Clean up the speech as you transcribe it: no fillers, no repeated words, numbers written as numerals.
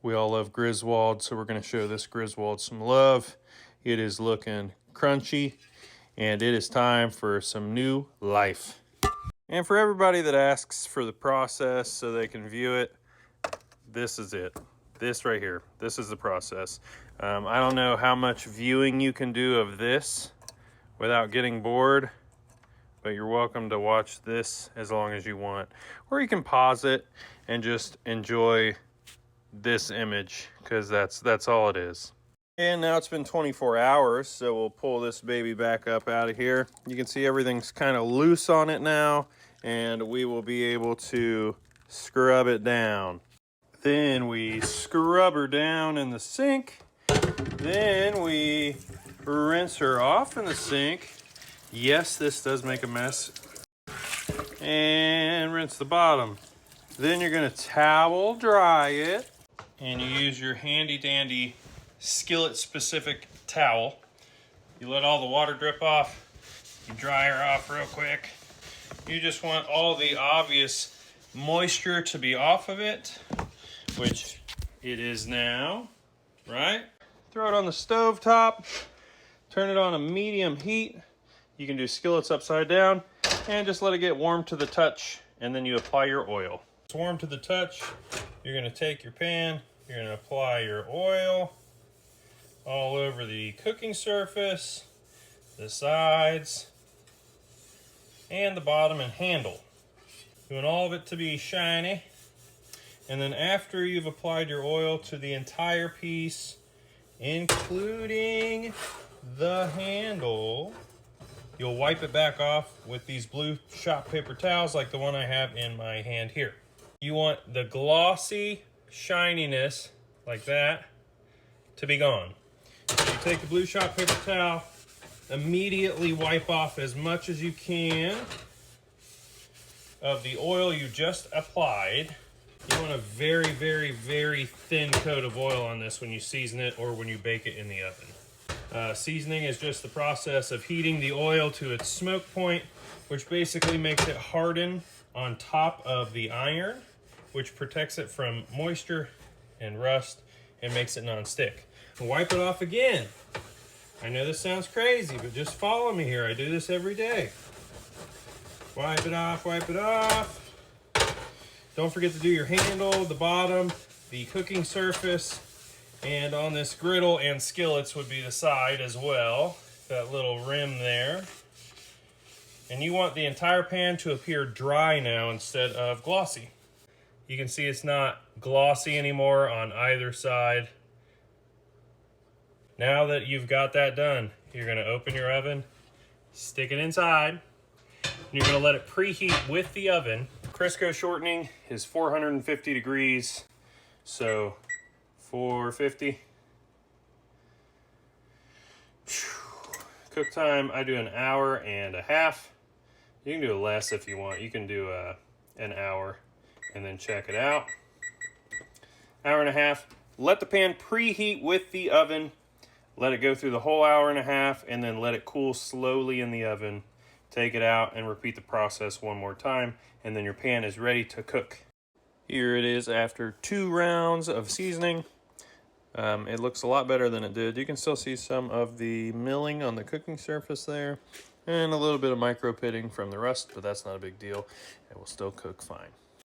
We all love Griswold, so we're going to show this Griswold some love. It is looking crunchy, and it is time for some new life. And for everybody that asks for the process so they can view it, this is it. This right here. This is the process. I don't know how much viewing you can do of this without getting bored, but you're welcome to watch this as long as you want. Or you can pause it and just enjoy this image, because that's all it is. And now it's been 24 hours, so we'll pull this baby back up out of here. You can see everything's kind of loose on it now, and we will be able to scrub it down. Then we scrub her down in the sink. Then we rinse her off in the sink. Yes, this does make a mess. And rinse the bottom. Then you're gonna towel dry it, and you use your handy dandy skillet specific towel. You let all the water drip off. You dry her off real quick. You just want all the obvious moisture to be off of it, which it is now, right? Throw it on the stove top, turn it on a medium heat. You can do skillets upside down and just let it get warm to the touch, and then you apply your oil. It's warm to the touch. You're gonna take your pan, you're gonna apply your oil all over the cooking surface, the sides, and the bottom and handle. You want all of it to be shiny. And then after you've applied your oil to the entire piece, including the handle, you'll wipe it back off with these blue shop paper towels like the one I have in my hand here. You want the glossy shininess, like that, to be gone. So you take the blue shop paper towel, immediately wipe off as much as you can of the oil you just applied. You want a very, very, very thin coat of oil on this when you season it or when you bake it in the oven. Seasoning is just the process of heating the oil to its smoke point, which basically makes it harden on top of the iron, which protects it from moisture and rust and makes it non-stick. Wipe it off again. I know this sounds crazy, but just follow me here. I do this every day. Wipe it off, wipe it off. Don't forget to do your handle, the bottom, the cooking surface, and on this griddle and skillets would be the side as well, that little rim there. And you want the entire pan to appear dry now instead of glossy. You can see it's not glossy anymore on either side. Now that you've got that done, you're gonna open your oven, stick it inside, and you're gonna let it preheat with the oven. Crisco shortening is 450 degrees, so 450. Cook time, I do an hour and a half. You can do less if you want. You can do an hour and then check it out. Hour and a half. Let the pan preheat with the oven. Let it go through the whole hour and a half, and then let it cool slowly in the oven. Take it out and repeat the process one more time, and then your pan is ready to cook. Here it is after 2 rounds of seasoning. It looks a lot better than it did. You can still see some of the milling on the cooking surface there, and a little bit of micro pitting from the rust, but that's not a big deal. It will still cook fine.